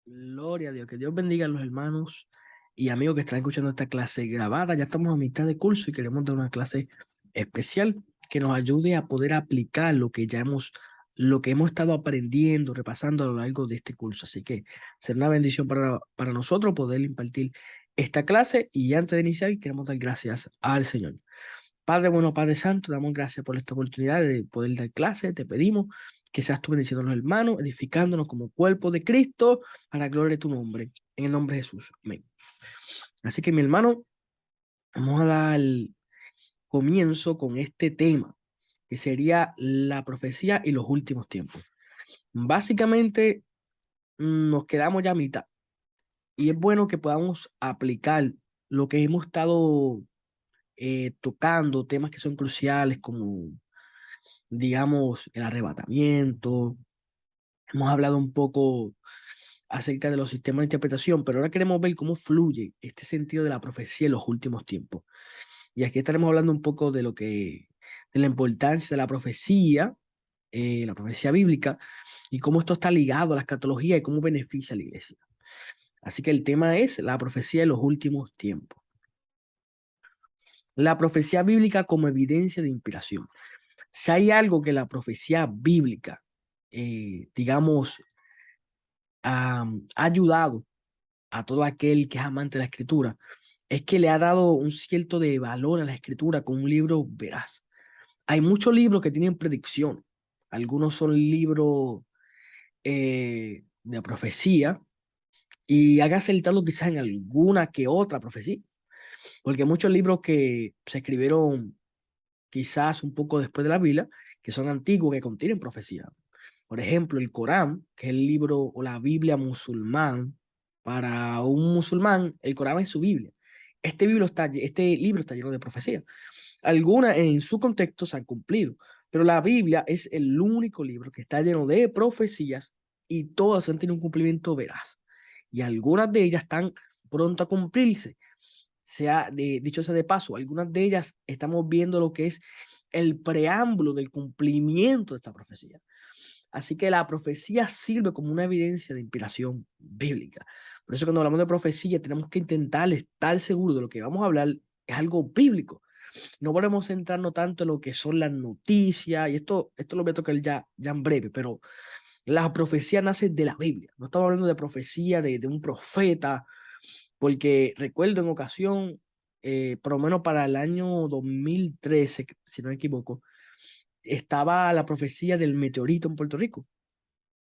Gloria a Dios, que Dios bendiga a los hermanos y amigos que están escuchando esta clase grabada. Ya estamos a mitad de curso y queremos dar una clase especial que nos ayude a poder aplicar lo que hemos estado aprendiendo, repasando a lo largo de este curso. Así que será una bendición para nosotros poder impartir esta clase. Y antes de iniciar, queremos dar gracias al Señor. Padre bueno, Padre Santo, damos gracias por esta oportunidad de poder dar clases. Te pedimos que seas tú bendiciendo a los hermanos, edificándonos como cuerpo de Cristo a la gloria de tu nombre. En el nombre de Jesús. Amén. Así que, mi hermano, vamos a dar comienzo con este tema, que sería la profecía y los últimos tiempos. Básicamente, nos quedamos ya a mitad. Y es bueno que podamos aplicar lo que hemos estado tocando, temas que son cruciales como digamos, el arrebatamiento. Hemos hablado un poco acerca de los sistemas de interpretación, pero ahora queremos ver cómo fluye este sentido de la profecía en los últimos tiempos. Y aquí estaremos hablando un poco de la importancia de la profecía bíblica, y cómo esto está ligado a la escatología y cómo beneficia a la iglesia. Así que el tema es la profecía de los últimos tiempos. La profecía bíblica como evidencia de inspiración. Si hay algo que la profecía bíblica, digamos, ha ayudado a todo aquel que es amante de la escritura, es que le ha dado un cierto de valor a la escritura con un libro veraz. Hay muchos libros que tienen predicción. Algunos son libros de profecía y haga acertado quizás en alguna que otra profecía, porque muchos libros que se escribieron quizás un poco después de la Biblia, que son antiguos, que contienen profecía. Por ejemplo, el Corán, que es el libro o la Biblia musulmán. Para un musulmán, el Corán es su Biblia. Este libro está lleno de profecía. Algunas en su contexto se han cumplido, pero la Biblia es el único libro que está lleno de profecías y todas han tenido un cumplimiento veraz. Y algunas de ellas están pronto a cumplirse. Dicho sea de paso, algunas de ellas estamos viendo lo que es el preámbulo del cumplimiento de esta profecía. Así que la profecía sirve como una evidencia de inspiración bíblica. Por eso cuando hablamos de profecía tenemos que intentar estar seguros de lo que vamos a hablar es algo bíblico. No podemos centrarnos tanto en lo que son las noticias, y esto lo voy a tocar ya en breve, pero la profecía nace de la Biblia. No estamos hablando de profecía de un profeta, porque recuerdo en ocasión, por lo menos para el año 2013, si no me equivoco, estaba la profecía del meteorito en Puerto Rico.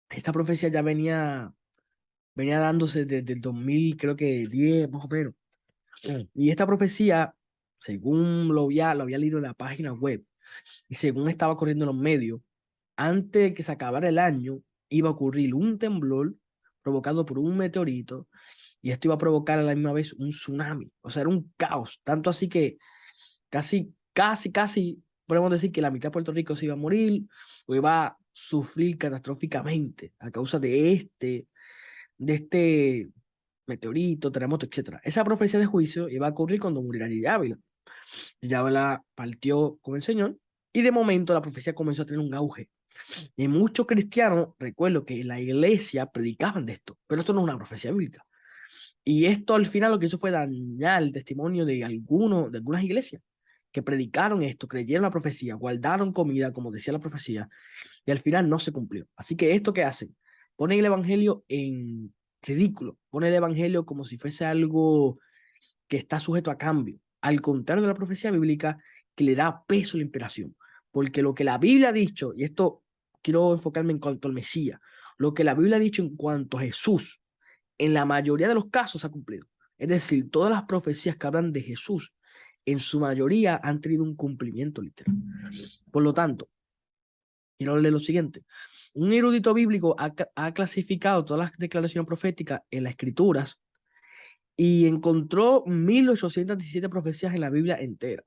Esta profecía ya venía dándose desde el 2000, creo que 10 más o menos. Y esta profecía, según lo había leído en la página web y según estaba corriendo en los medios, antes de que se acabara el año, iba a ocurrir un temblor provocado por un meteorito, y esto iba a provocar a la misma vez un tsunami. O sea, era un caos, tanto así que casi, podemos decir que la mitad de Puerto Rico se iba a morir o iba a sufrir catastróficamente a causa de este meteorito, terremoto, etcétera. Esa profecía de juicio iba a ocurrir cuando muriera Gigi Ávila. Gigi Ávila partió con el Señor y de momento la profecía comenzó a tener un auge. Y muchos cristianos, recuerdo que en la iglesia predicaban de esto, pero esto no es una profecía bíblica. Y esto al final lo que hizo fue dañar el testimonio de algunas iglesias que predicaron esto, creyeron la profecía, guardaron comida, como decía la profecía, y al final no se cumplió. Así que esto que hacen, ponen el evangelio en ridículo, ponen el evangelio como si fuese algo que está sujeto a cambio, al contrario de la profecía bíblica que le da peso a la inspiración, porque lo que la Biblia ha dicho, y esto quiero enfocarme en cuanto al Mesías, lo que la Biblia ha dicho en cuanto a Jesús, en la mayoría de los casos se ha cumplido. Es decir, todas las profecías que hablan de Jesús, en su mayoría han tenido un cumplimiento literal. Por lo tanto, quiero leer lo siguiente. Un erudito bíblico ha clasificado todas las declaraciones proféticas en las escrituras y encontró 1817 profecías en la Biblia entera,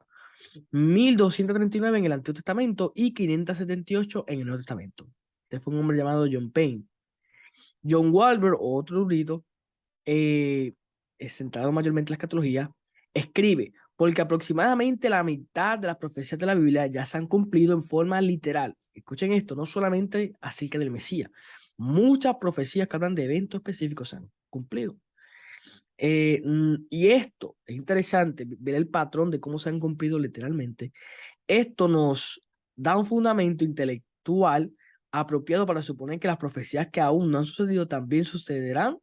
1239 en el Antiguo Testamento y 578 en el Nuevo Testamento. Este fue un hombre llamado John Payne. John Walber, otro erudito, centrado mayormente en la escatología, escribe, porque aproximadamente la mitad de las profecías de la Biblia ya se han cumplido en forma literal. Escuchen esto, no solamente acerca del Mesías, muchas profecías que hablan de eventos específicos se han cumplido. Y esto es interesante, ver el patrón de cómo se han cumplido literalmente. Esto nos da un fundamento intelectual apropiado para suponer que las profecías que aún no han sucedido también sucederán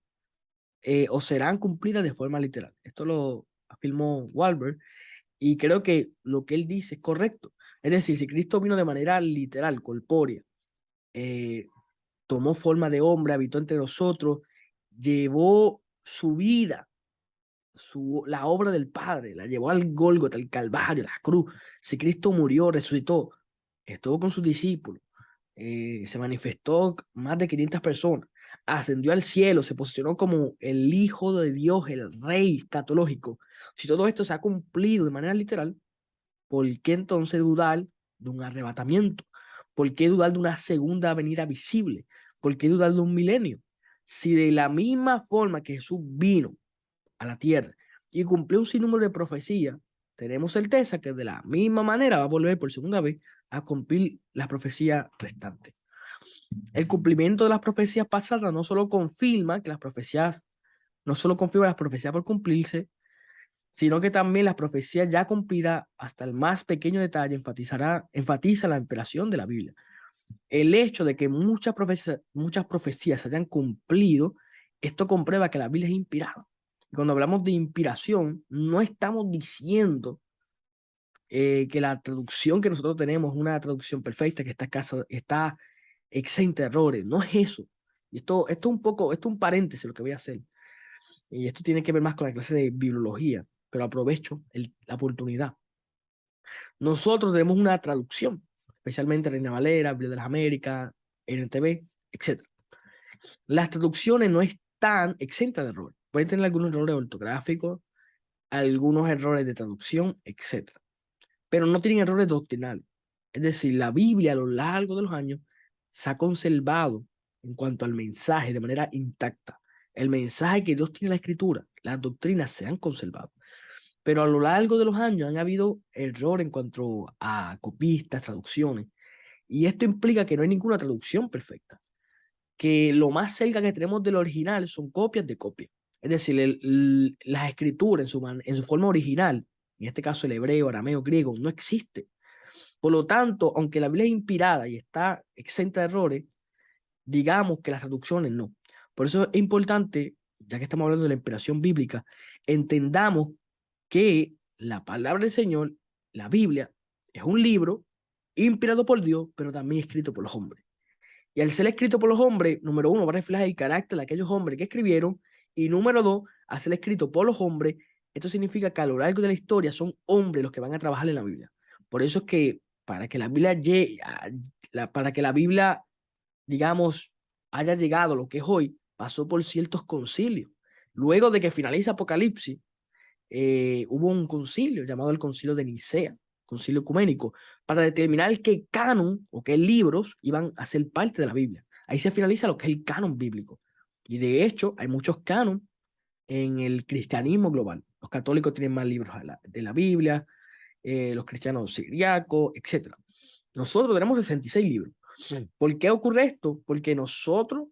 o serán cumplidas de forma literal. Esto lo afirmó Walberg y creo que lo que él dice es correcto. Es decir, si Cristo vino de manera literal, corpórea, tomó forma de hombre, habitó entre nosotros, llevó su vida, la obra del Padre, la llevó al Gólgota, al Calvario, a la cruz. Si Cristo murió, resucitó, estuvo con sus discípulos, se manifestó más de 500 personas, ascendió al cielo, se posicionó como el Hijo de Dios, el Rey catológico. Si todo esto se ha cumplido de manera literal, ¿por qué entonces dudar de un arrebatamiento? ¿Por qué dudar de una segunda venida visible? ¿Por qué dudar de un milenio? Si de la misma forma que Jesús vino a la tierra y cumplió un sinnúmero de profecías, tenemos certeza que de la misma manera va a volver por segunda vez a cumplir las profecías restantes. El cumplimiento de las profecías pasadas no solo confirma que las profecías, no solo confirma las profecías por cumplirse, sino que también las profecías ya cumplidas hasta el más pequeño detalle enfatiza la imperación de la Biblia. El hecho de que muchas profecías se hayan cumplido, esto comprueba que la Biblia es inspirada. Cuando hablamos de inspiración, no estamos diciendo que la traducción que nosotros tenemos es una traducción perfecta, que está exenta de errores. No es eso. Y esto es un paréntesis lo que voy a hacer. Y esto tiene que ver más con la clase de bibliología, pero aprovecho la oportunidad. Nosotros tenemos una traducción, especialmente Reina Valera, Biblia de las Américas, NTV, etc. Las traducciones no están exentas de errores. Pueden tener algunos errores ortográficos, algunos errores de traducción, etc. Pero no tienen errores doctrinales. Es decir, la Biblia a lo largo de los años se ha conservado en cuanto al mensaje de manera intacta. El mensaje que Dios tiene en la Escritura, las doctrinas se han conservado. Pero a lo largo de los años han habido errores en cuanto a copistas, traducciones. Y esto implica que no hay ninguna traducción perfecta. Que lo más cerca que tenemos del original son copias de copias. Es decir, las escrituras en su forma original, en este caso el hebreo, arameo, griego, no existe. Por lo tanto, aunque la Biblia es inspirada y está exenta de errores, digamos que las traducciones no. Por eso es importante, ya que estamos hablando de la inspiración bíblica, entendamos que la palabra del Señor, la Biblia, es un libro inspirado por Dios, pero también escrito por los hombres. Y al ser escrito por los hombres, número uno, va a reflejar el carácter de aquellos hombres que escribieron, y número dos, al ser escrito por los hombres, esto significa que a lo largo de la historia son hombres los que van a trabajar en la Biblia. Por eso es que para que la Biblia llegue, para que la Biblia, digamos, haya llegado a lo que es hoy, pasó por ciertos concilios. Luego de que finaliza Apocalipsis, hubo un concilio llamado el Concilio de Nicea, concilio ecuménico, para determinar qué canon o qué libros iban a ser parte de la Biblia. Ahí se finaliza lo que es el canon bíblico. Y de hecho, hay muchos canons en el cristianismo global. Los católicos tienen más libros de la Biblia, los cristianos siriacos, etc. Nosotros tenemos 66 libros. ¿Por qué ocurre esto? Porque nosotros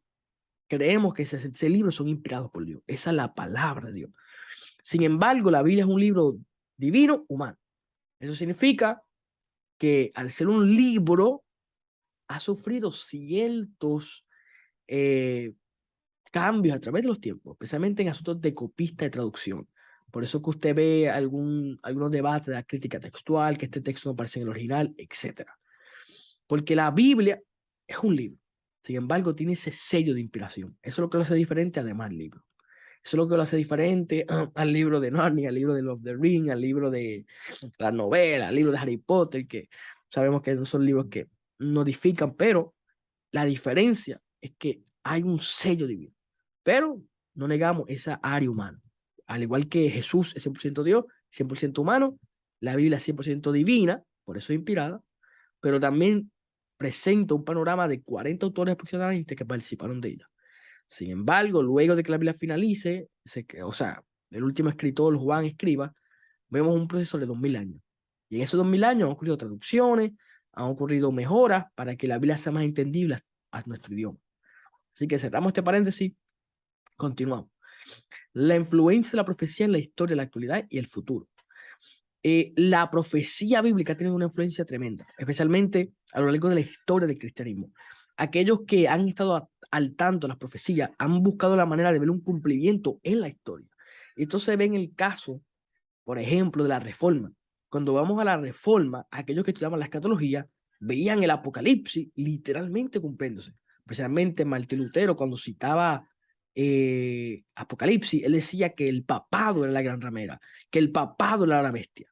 creemos que esos 66 libros son inspirados por Dios. Esa es la palabra de Dios. Sin embargo, la Biblia es un libro divino, humano. Eso significa que al ser un libro, ha sufrido ciertos cambios a través de los tiempos, especialmente en asuntos de copista y traducción. Por eso que usted ve algunos debates de la crítica textual, que este texto no aparece en el original, etc. Porque la Biblia es un libro. Sin embargo, tiene ese sello de inspiración. Eso es lo que lo hace diferente a demás libros. Eso es lo que lo hace diferente al libro de Narnia, al libro de Lord of the Rings, al libro de la novela, al libro de Harry Potter, que sabemos que no son libros que notifican, pero la diferencia es que hay un sello divino. Pero no negamos esa área humana. Al igual que Jesús es 100% Dios, 100% humano, la Biblia es 100% divina, por eso es inspirada, pero también presenta un panorama de 40 autores aproximadamente que participaron de ella. Sin embargo, luego de que la Biblia finalice, o sea, el último escritor, Juan escriba, vemos un proceso de 2000 años. Y en esos 2000 años han ocurrido traducciones, han ocurrido mejoras para que la Biblia sea más entendible a nuestro idioma. Así que cerramos este paréntesis, continuamos. La influencia de la profecía en la historia, la actualidad y el futuro. La profecía bíblica tiene una influencia tremenda, especialmente a lo largo de la historia del cristianismo. Aquellos que han estado al tanto de las profecías han buscado la manera de ver un cumplimiento en la historia. Esto se ve en el caso, por ejemplo, de la Reforma. Cuando vamos a la Reforma, aquellos que estudiaban la escatología veían el Apocalipsis literalmente cumpliéndose. Especialmente Martín Lutero, cuando citaba Apocalipsis, él decía que el papado era la gran ramera, que el papado era la bestia.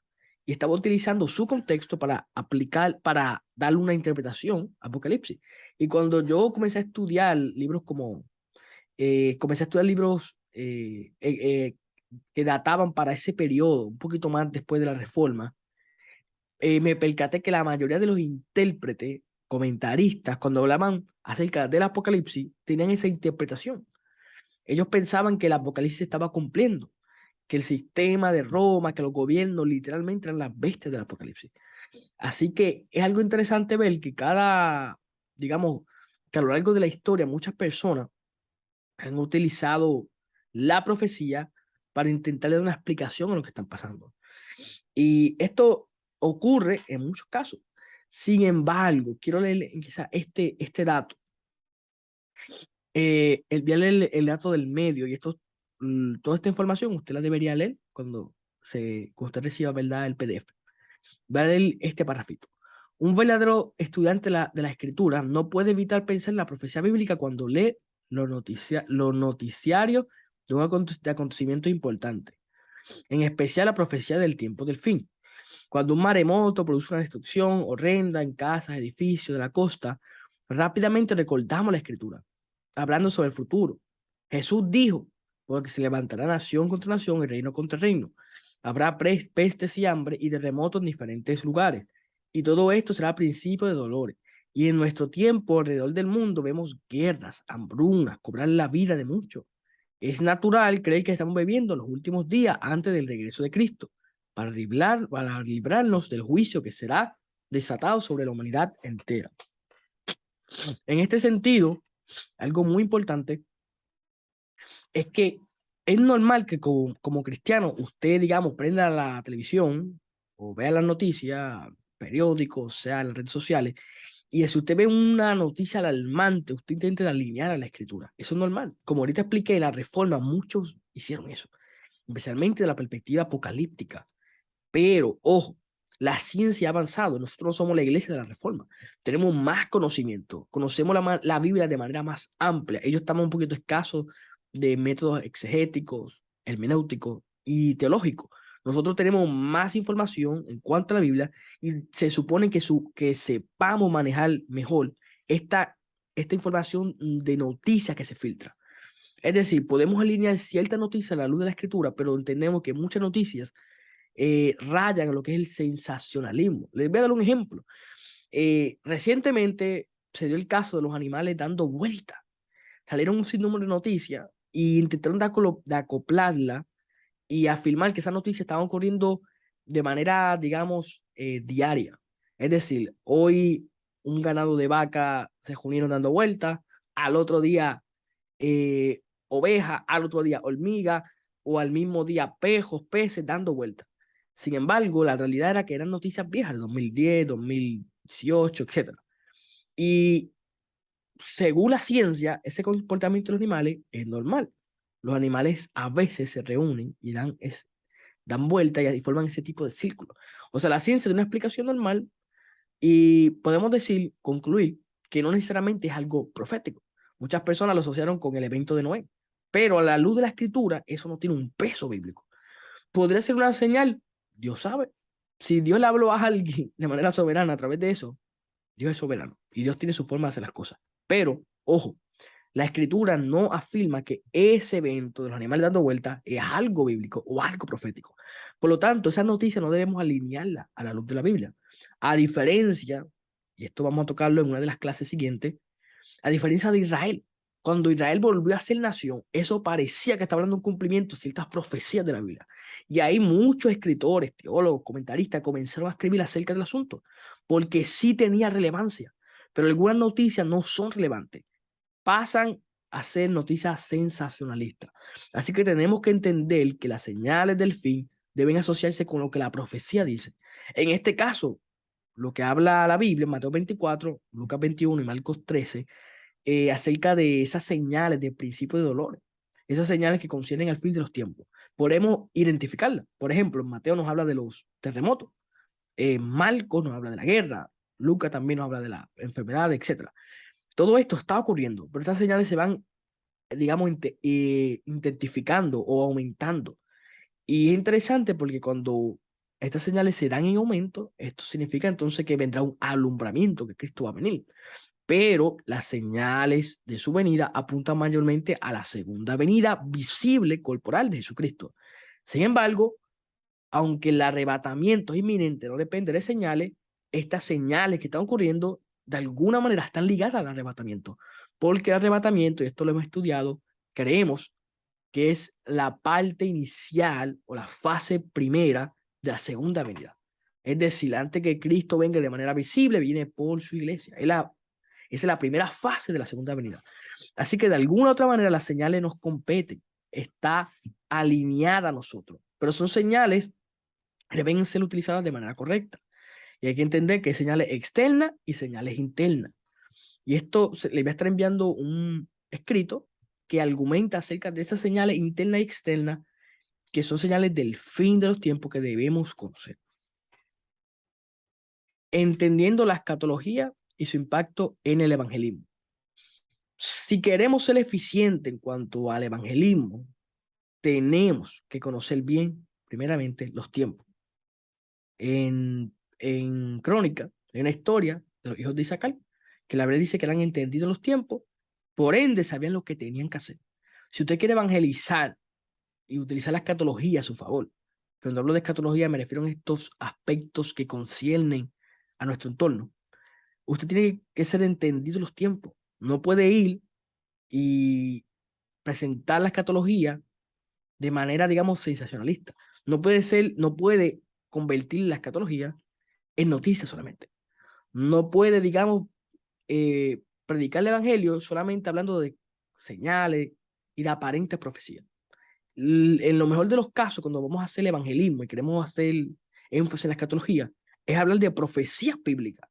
Y estaba utilizando su contexto para aplicar, para darle una interpretación a Apocalipsis. Y cuando yo comencé a estudiar libros como, comencé a estudiar libros que databan para ese periodo, un poquito más después de la Reforma, me percaté que la mayoría de los intérpretes, comentaristas, cuando hablaban acerca del Apocalipsis, tenían esa interpretación. Ellos pensaban que el Apocalipsis se estaba cumpliendo, que el sistema de Roma, que los gobiernos literalmente eran las bestias del Apocalipsis. Así que es algo interesante ver que digamos, que a lo largo de la historia muchas personas han utilizado la profecía para intentar dar una explicación a lo que están pasando. Y esto ocurre en muchos casos. Sin embargo, quiero leer quizá este dato. Voy a leer el dato del medio y toda esta información usted la debería leer cuando usted reciba, ¿verdad?, el PDF. Voy a leer este parrafito. Un verdadero estudiante de la escritura no puede evitar pensar en la profecía bíblica cuando lee los noticiarios de de acontecimientos importantes, en especial la profecía del tiempo del fin. Cuando un maremoto produce una destrucción horrenda en casas, edificios de la costa, rápidamente recordamos la escritura, hablando sobre el futuro. Jesús dijo, porque se levantará nación contra nación y reino contra reino. Habrá pestes y hambre y terremotos en diferentes lugares. Y todo esto será principio de dolores. Y en nuestro tiempo, alrededor del mundo, vemos guerras, hambrunas, cobrar la vida de muchos. Es natural creer que estamos viviendo los últimos días antes del regreso de Cristo, para librarnos del juicio que será desatado sobre la humanidad entera. En este sentido, algo muy importante es que es normal que como cristiano usted, digamos, prenda la televisión o vea las noticias, periódicos, sea en las redes sociales, y si usted ve una noticia alarmante, usted intenta alinear a la escritura. Eso es normal. Como ahorita expliqué, la reforma, muchos hicieron eso, especialmente de la perspectiva apocalíptica. Pero, ojo, la ciencia ha avanzado. Nosotros no somos la iglesia de la reforma. Tenemos más conocimiento. Conocemos la Biblia de manera más amplia. Ellos estaban un poquito escasos de métodos exegéticos, hermenéuticos y teológicos. Nosotros tenemos más información en cuanto a la Biblia y se supone que sepamos manejar mejor esta información de noticias que se filtra. Es decir, podemos alinear ciertas noticias a la luz de la escritura, pero entendemos que muchas noticias rayan en lo que es el sensacionalismo. Les voy a dar un ejemplo. Recientemente se dio el caso de los animales dando vueltas. Salieron un sinnúmero de noticias y intentaron de acoplarla y afirmar que esas noticias estaban ocurriendo de manera, digamos, diaria. Es decir, hoy un ganado de vaca se reunieron dando vueltas, al otro día oveja, al otro día hormiga, o al mismo día pejos, peces dando vueltas. Sin embargo, la realidad era que eran noticias viejas, de 2010, 2018, etc. Y según la ciencia, ese comportamiento de los animales es normal. Los animales a veces se reúnen y dan vueltas y forman ese tipo de círculo. O sea, la ciencia tiene una explicación normal y podemos concluir que no necesariamente es algo profético. Muchas personas lo asociaron con el evento de Noé, pero a la luz de la escritura, eso no tiene un peso bíblico. ¿Podría ser una señal? Dios sabe. Si Dios le habló a alguien de manera soberana a través de eso, Dios es soberano y Dios tiene su forma de hacer las cosas. Pero, ojo, la escritura no afirma que ese evento de los animales dando vueltas es algo bíblico o algo profético. Por lo tanto, esa noticia no debemos alinearla a la luz de la Biblia. A diferencia, y esto vamos a tocarlo en una de las clases siguientes, a diferencia de Israel, cuando Israel volvió a ser nación, eso parecía que estaba hablando de un cumplimiento de ciertas profecías de la Biblia. Y ahí muchos escritores, teólogos, comentaristas comenzaron a escribir acerca del asunto, porque sí tenía relevancia, pero algunas noticias no son relevantes. Pasan hacer noticias sensacionalistas. Así que tenemos que entender que las señales del fin deben asociarse con lo que la profecía dice. En este caso, lo que habla la Biblia en Mateo 24, Lucas 21 y Marcos 13, acerca de esas señales de principio de dolor, esas señales que conciernen al fin de los tiempos. Podemos identificarlas. Por ejemplo, Mateo nos habla de los terremotos, Marcos nos habla de la guerra, Lucas también nos habla de la enfermedad, etc. Todo esto está ocurriendo, pero estas señales se van, digamos, intensificando o aumentando. Y es interesante porque cuando estas señales se dan en aumento, esto significa entonces que vendrá un alumbramiento, que Cristo va a venir. Pero las señales de su venida apuntan mayormente a la segunda venida visible corporal de Jesucristo. Sin embargo, aunque el arrebatamiento es inminente, no depende de señales, estas señales que están ocurriendo de alguna manera están ligadas al arrebatamiento. Porque el arrebatamiento, y esto lo hemos estudiado, creemos que es la parte inicial o la fase primera de la segunda venida. Es decir, antes que Cristo venga de manera visible, viene por su iglesia. Esa es la primera fase de la segunda venida. Así que de alguna u otra manera las señales nos competen, está alineada a nosotros, pero son señales que deben ser utilizadas de manera correcta. Y hay que entender que hay señales externas y señales internas. Y esto le voy a estar enviando un escrito que argumenta acerca de esas señales internas y externas, que son señales del fin de los tiempos que debemos conocer. Entendiendo la escatología y su impacto en el evangelismo. Si queremos ser eficientes en cuanto al evangelismo, tenemos que conocer bien, primeramente, los tiempos. En Crónica, hay una historia de los hijos de Isaacar, que la Biblia dice que eran entendidos los tiempos, por ende sabían lo que tenían que hacer. Si usted quiere evangelizar y utilizar la escatología a su favor, cuando hablo de escatología me refiero a estos aspectos que conciernen a nuestro entorno, usted tiene que ser entendido los tiempos. No puede ir y presentar la escatología de manera, digamos, sensacionalista. No puede convertir la escatología en noticia solamente. No puede, digamos, predicar el evangelio solamente hablando de señales y de aparentes profecías. En lo mejor de los casos, cuando vamos a hacer el evangelismo y queremos hacer énfasis en la escatología, es hablar de profecías bíblicas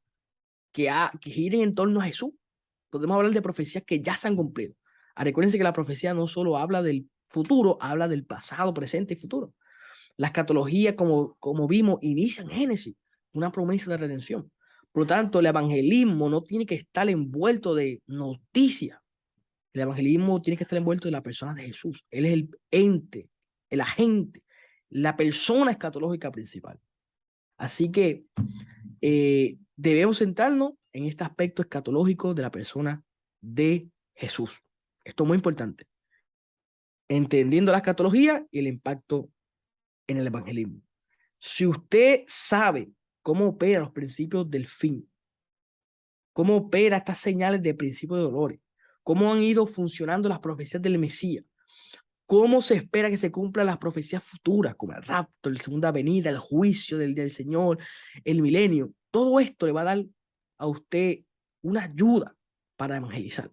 que giren en torno a Jesús. Podemos hablar de profecías que ya se han cumplido. Recuérdense que la profecía no solo habla del futuro, habla del pasado, presente y futuro. La escatología, como vimos, inicia en Génesis, una promesa de redención. Por lo tanto, el evangelismo no tiene que estar envuelto de noticias. El evangelismo tiene que estar envuelto de la persona de Jesús. Él es el ente, el agente, la persona escatológica principal. Así que debemos centrarnos en este aspecto escatológico de la persona de Jesús. Esto es muy importante. Entendiendo la escatología y el impacto en el evangelismo. Si usted sabe cómo operan los principios del fin, cómo opera estas señales de principio de dolores, cómo han ido funcionando las profecías del Mesías, cómo se espera que se cumplan las profecías futuras, como el rapto, la segunda venida, el juicio del día del Señor, el milenio, todo esto le va a dar a usted una ayuda para evangelizar.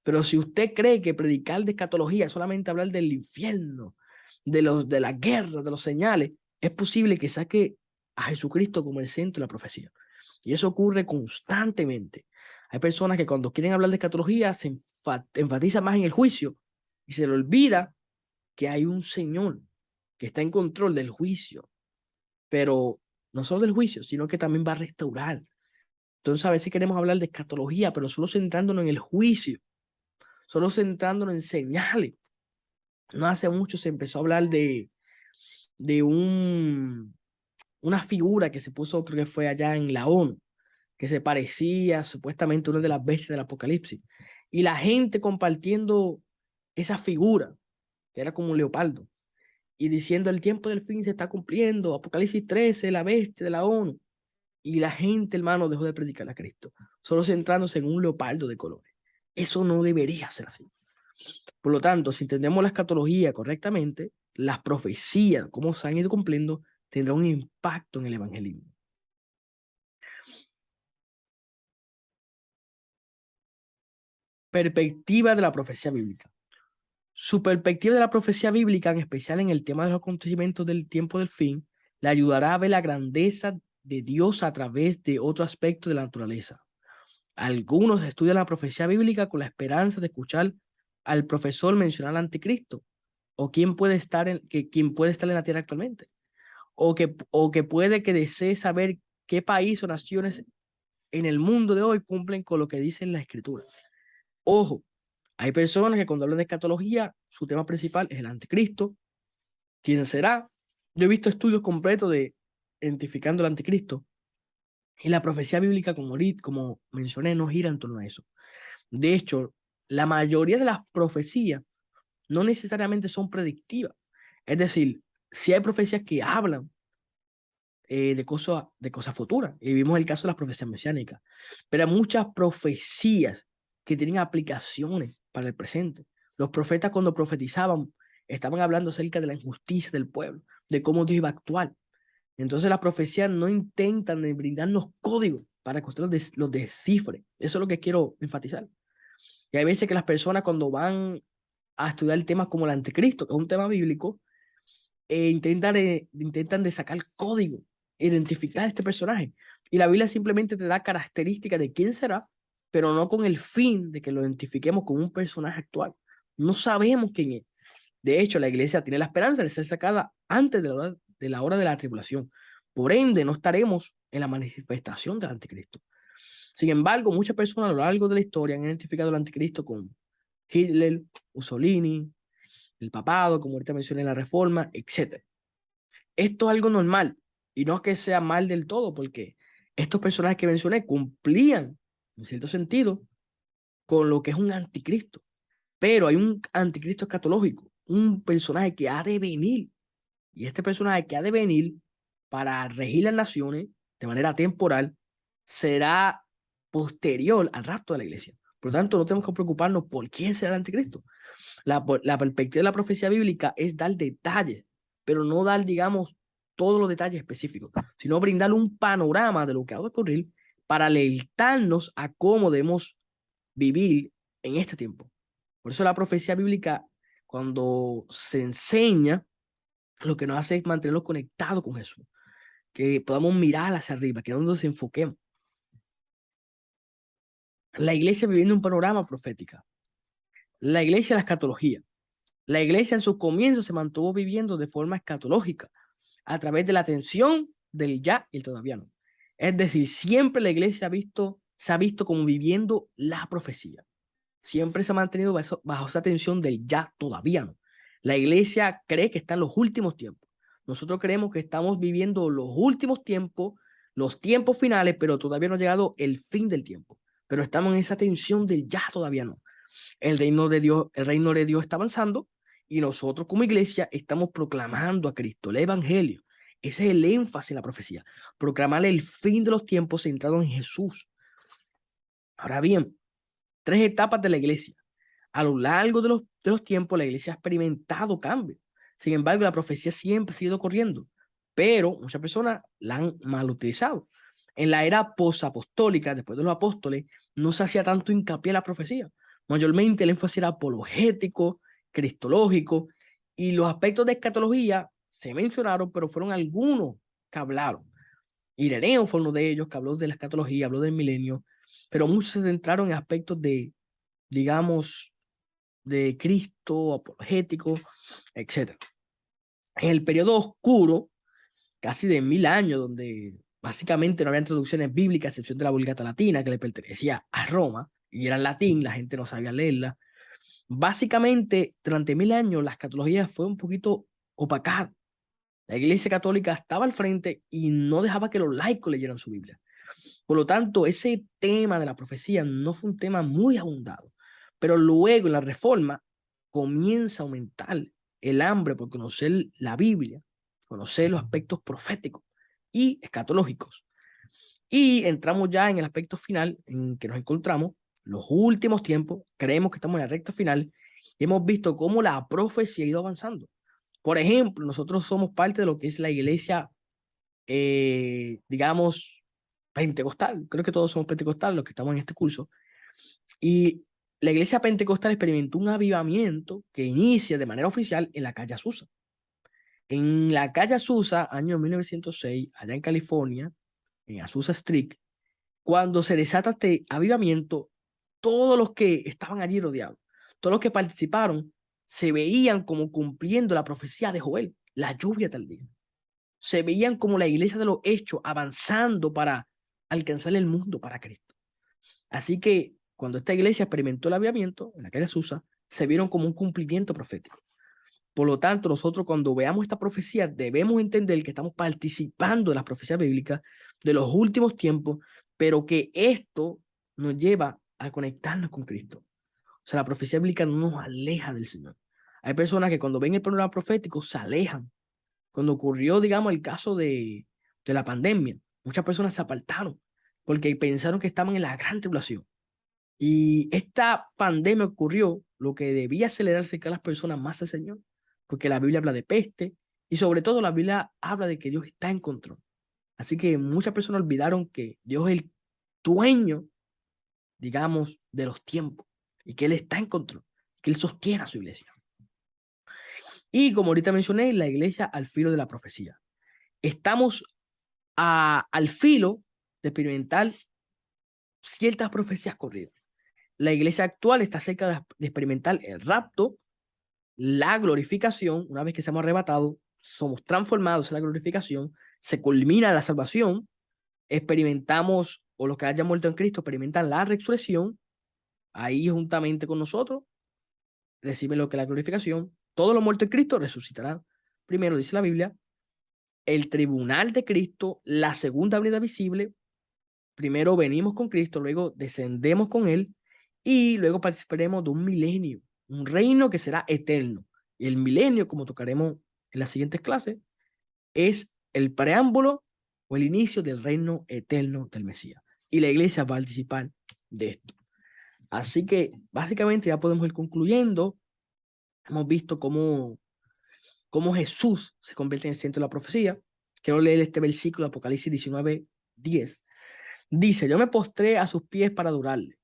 Pero si usted cree que predicar de escatología es solamente hablar del infierno, de la guerra, de los señales, es posible que saque a Jesucristo como el centro de la profecía. Y eso ocurre constantemente. Hay personas que cuando quieren hablar de escatología se enfatizan más en el juicio y se le olvida que hay un Señor que está en control del juicio, pero no solo del juicio, sino que también va a restaurar. Entonces a veces queremos hablar de escatología, pero solo centrándonos en el juicio, solo centrándonos en señales. No hace mucho se empezó a hablar de una figura que se puso, creo que fue allá en la ONU, que se parecía supuestamente a una de las bestias del Apocalipsis. Y la gente compartiendo esa figura, que era como un leopardo, y diciendo el tiempo del fin se está cumpliendo, Apocalipsis 13, la bestia de la ONU. Y la gente, hermano, dejó de predicar a Cristo, solo centrándose en un leopardo de colores. Eso no debería ser así. Por lo tanto, si entendemos la escatología correctamente, las profecías, cómo se han ido cumpliendo, tendrá un impacto en el evangelismo. Perspectiva de la profecía bíblica. Su perspectiva de la profecía bíblica, en especial en el tema de los acontecimientos del tiempo del fin, le ayudará a ver la grandeza de Dios a través de otro aspecto de la naturaleza. Algunos estudian la profecía bíblica con la esperanza de escuchar al profesor mencionar al anticristo o quién puede estar quién puede estar en la tierra actualmente, o que puede que desee saber qué país o naciones en el mundo de hoy cumplen con lo que dice la escritura. Ojo, hay personas que cuando hablan de escatología, su tema principal es el anticristo. ¿Quién será? Yo he visto estudios completos de identificando el anticristo y la profecía bíblica, como mencioné, no gira en torno a eso. De hecho, la mayoría de las profecías no necesariamente son predictivas. Es decir, si hay profecías que hablan de cosas futuras, y vimos el caso de las profecías mesiánicas, pero hay muchas profecías que tienen aplicaciones para el presente. Los profetas cuando profetizaban estaban hablando acerca de la injusticia del pueblo, de cómo Dios iba a actuar. Entonces las profecías no intentan de brindarnos códigos para que usted los descifre. Eso es lo que quiero enfatizar. Y hay veces que las personas cuando van a estudiar temas como el anticristo, que es un tema bíblico, intentan de sacar código, identificar a este personaje. Y la Biblia simplemente te da características de quién será, pero no con el fin de que lo identifiquemos como un personaje actual. No sabemos quién es. De hecho, la iglesia tiene la esperanza de ser sacada antes de la hora de la tribulación. Por ende, no estaremos en la manifestación del anticristo. Sin embargo, muchas personas a lo largo de la historia han identificado al anticristo con Hitler, Mussolini, el papado, como ahorita mencioné, la reforma, etc. Esto es algo normal y no es que sea mal del todo, porque estos personajes que mencioné cumplían, en cierto sentido, con lo que es un anticristo. Pero hay un anticristo escatológico, un personaje que ha de venir. Y este personaje que ha de venir para regir las naciones de manera temporal será posterior al rapto de la iglesia. Por lo tanto, no tenemos que preocuparnos por quién será el anticristo. La perspectiva de la profecía bíblica es dar detalles, pero no dar, digamos, todos los detalles específicos, sino brindar un panorama de lo que va a ocurrir para alertarnos a cómo debemos vivir en este tiempo. Por eso la profecía bíblica, cuando se enseña, lo que nos hace es mantenernos conectados con Jesús, que podamos mirar hacia arriba, que no nos enfoquemos. La iglesia viviendo un panorama profética. La iglesia, la escatología. La iglesia en sus comienzos se mantuvo viviendo de forma escatológica, a través de la tensión del ya y el todavía no. Es decir, siempre la iglesia se ha visto como viviendo la profecía. Siempre se ha mantenido bajo esa tensión del ya todavía no. La iglesia cree que está en los últimos tiempos. Nosotros creemos que estamos viviendo los últimos tiempos, los tiempos finales, pero todavía no ha llegado el fin del tiempo. Pero estamos en esa tensión del ya todavía no. El reino de Dios está avanzando y nosotros como iglesia estamos proclamando a Cristo, el evangelio. Ese es el énfasis en la profecía. Proclamar el fin de los tiempos centrado en Jesús. Ahora bien, 3 etapas de la iglesia. A lo largo de los tiempos, la iglesia ha experimentado cambios. Sin embargo, la profecía siempre ha seguido corriendo, pero muchas personas la han mal utilizado. En la era posapostólica, después de los apóstoles, no se hacía tanto hincapié en la profecía. Mayormente el énfasis era apologético, cristológico, y los aspectos de escatología se mencionaron, pero fueron algunos que hablaron. Ireneo fue uno de ellos que habló de la escatología, habló del milenio, pero muchos se centraron en aspectos de, digamos, de Cristo, apologético, etc. En el periodo oscuro, casi de 1000 años, donde básicamente no había traducciones bíblicas, a excepción de la Vulgata Latina, que le pertenecía a Roma, y era en latín, la gente no sabía leerla. Básicamente, durante 1000 años, la escatología fue un poquito opacada. La Iglesia Católica estaba al frente y no dejaba que los laicos leyeran su Biblia. Por lo tanto, ese tema de la profecía no fue un tema muy abundado. Pero luego en la Reforma comienza a aumentar el hambre por conocer la Biblia, conocer los aspectos proféticos y escatológicos. Y entramos ya en el aspecto final en que nos encontramos, los últimos tiempos, creemos que estamos en la recta final, y hemos visto cómo la profecía ha ido avanzando. Por ejemplo, nosotros somos parte de lo que es la iglesia, digamos, pentecostal. Creo que todos somos pentecostales los que estamos en este curso. Y la iglesia pentecostal experimentó un avivamiento que inicia de manera oficial en la calle Azusa. En la calle Azusa, año 1906, allá en California, en Azusa Street, cuando se desata este avivamiento, todos los que estaban allí rodeados, todos los que participaron, se veían como cumpliendo la profecía de Joel, la lluvia tardía. Se veían como la iglesia de los hechos avanzando para alcanzar el mundo para Cristo. Así que cuando esta iglesia experimentó el avivamiento en la calle Azusa, se vieron como un cumplimiento profético. Por lo tanto, nosotros cuando veamos esta profecía debemos entender que estamos participando de las profecías bíblicas de los últimos tiempos, pero que esto nos lleva a conectarnos con Cristo. O sea, la profecía bíblica no nos aleja del Señor. Hay personas que cuando ven el panorama profético se alejan. Cuando ocurrió, digamos, el caso de la pandemia, muchas personas se apartaron porque pensaron que estaban en la gran tribulación. Y esta pandemia ocurrió, lo que debía acelerar acercar a las personas más al Señor, porque la Biblia habla de peste y sobre todo la Biblia habla de que Dios está en control. Así que muchas personas olvidaron que Dios es el dueño, digamos, de los tiempos y que Él está en control, que Él sostiene a su iglesia. Y como ahorita mencioné, la iglesia al filo de la profecía. Estamos al filo de experimentar ciertas profecías corridas. La iglesia actual está cerca de experimentar el rapto, la glorificación. Una vez que seamos arrebatados, somos transformados en la glorificación, se culmina la salvación, experimentamos, o los que hayan muerto en Cristo, experimentan la resurrección, ahí juntamente con nosotros, reciben lo que es la glorificación. Todos los muertos en Cristo resucitarán. Primero, dice la Biblia, el tribunal de Cristo, la segunda venida visible. Primero venimos con Cristo, luego descendemos con Él y luego participaremos de un milenio, un reino que será eterno. Y el milenio, como tocaremos en las siguientes clases, es el preámbulo o el inicio del reino eterno del Mesías. Y la iglesia va a participar de esto. Así que básicamente ya podemos ir concluyendo. Hemos visto cómo Jesús se convierte en el centro de la profecía. Quiero leer este versículo de Apocalipsis 19:10. Dice, yo me postré a sus pies para adorarle.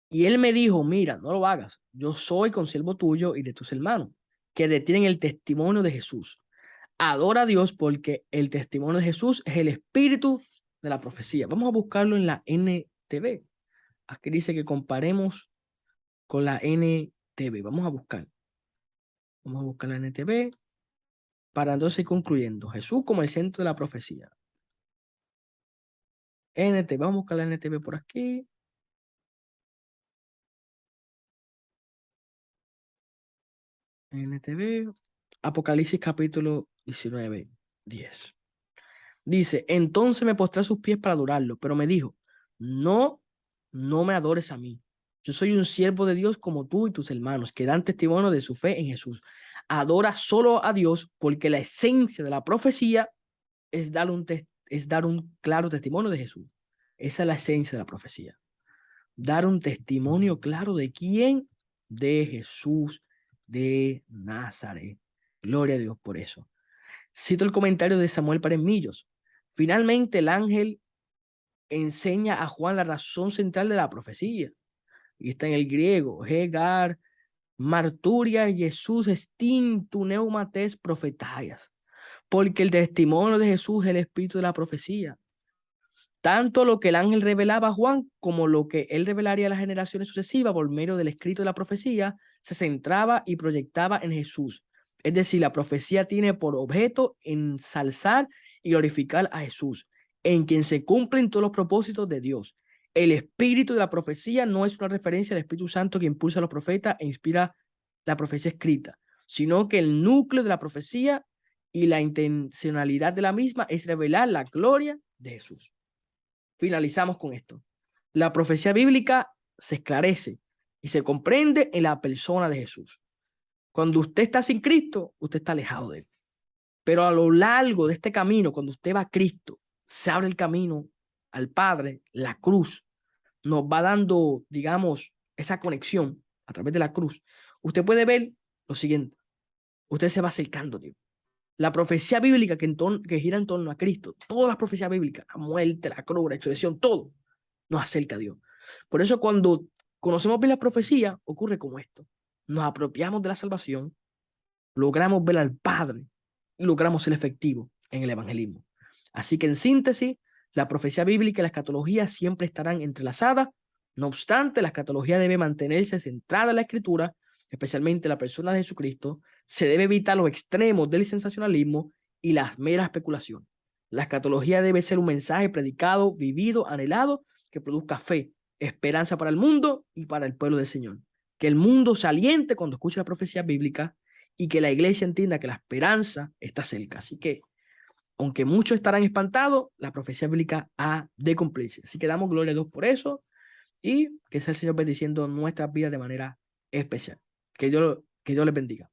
Y él me dijo, mira, no lo hagas. Yo soy consiervo tuyo y de tus hermanos, que retienen el testimonio de Jesús. Adora a Dios porque el testimonio de Jesús es el espíritu de la profecía. Vamos a buscarlo en la NTV. Aquí dice que comparemos con la NTV. Vamos a buscar. Vamos a buscar la NTV para entonces ir concluyendo. Jesús como el centro de la profecía. NTV, vamos a buscar la NTV por aquí. NTV, Apocalipsis capítulo 19:10. Dice, entonces me postré a sus pies para adorarlo, pero me dijo, no, no me adores a mí. Yo soy un siervo de Dios como tú y tus hermanos, que dan testimonio de su fe en Jesús. Adora solo a Dios, porque la esencia de la profecía es dar un claro testimonio de Jesús. Esa es la esencia de la profecía. Dar un testimonio claro de quién, de Jesús de Nazaret. Gloria a Dios por eso. Cito el comentario de Samuel Párez Millos. Finalmente el ángel enseña a Juan la razón central de la profecía. Y está en el griego. Hegar, marturia, Jesús, estin, tu neumates profetaias. Porque el testimonio de Jesús es el espíritu de la profecía. Tanto lo que el ángel revelaba a Juan como lo que él revelaría a las generaciones sucesivas por medio del escrito de la profecía se centraba y proyectaba en Jesús. Es decir, la profecía tiene por objeto ensalzar y glorificar a Jesús, en quien se cumplen todos los propósitos de Dios. El espíritu de la profecía no es una referencia al Espíritu Santo que impulsa a los profetas e inspira la profecía escrita, sino que el núcleo de la profecía y la intencionalidad de la misma es revelar la gloria de Jesús. Finalizamos con esto. La profecía bíblica se esclarece y se comprende en la persona de Jesús. Cuando usted está sin Cristo, usted está alejado de Él. Pero a lo largo de este camino, cuando usted va a Cristo, se abre el camino al Padre, la cruz nos va dando, digamos, esa conexión a través de la cruz. Usted puede ver lo siguiente. Usted se va acercando a Dios. La profecía bíblica que gira en torno a Cristo, todas las profecías bíblicas, la muerte, la cruz, la resurrección, todo nos acerca a Dios. Por eso cuando conocemos bien la profecía, ocurre como esto. Nos apropiamos de la salvación, logramos ver al Padre y logramos ser efectivos en el evangelismo. Así que en síntesis, la profecía bíblica y la escatología siempre estarán entrelazadas. No obstante, la escatología debe mantenerse centrada en la escritura, especialmente la persona de Jesucristo. Se debe evitar los extremos del sensacionalismo y las meras especulaciones. La escatología debe ser un mensaje predicado, vivido, anhelado, que produzca fe, esperanza para el mundo y para el pueblo del Señor. Que el mundo se aliente cuando escuche la profecía bíblica y que la iglesia entienda que la esperanza está cerca. Así que, aunque muchos estarán espantados, la profecía bíblica ha de cumplirse. Así que damos gloria a Dios por eso y que sea el Señor bendiciendo nuestras vidas de manera especial. Que Dios les bendiga.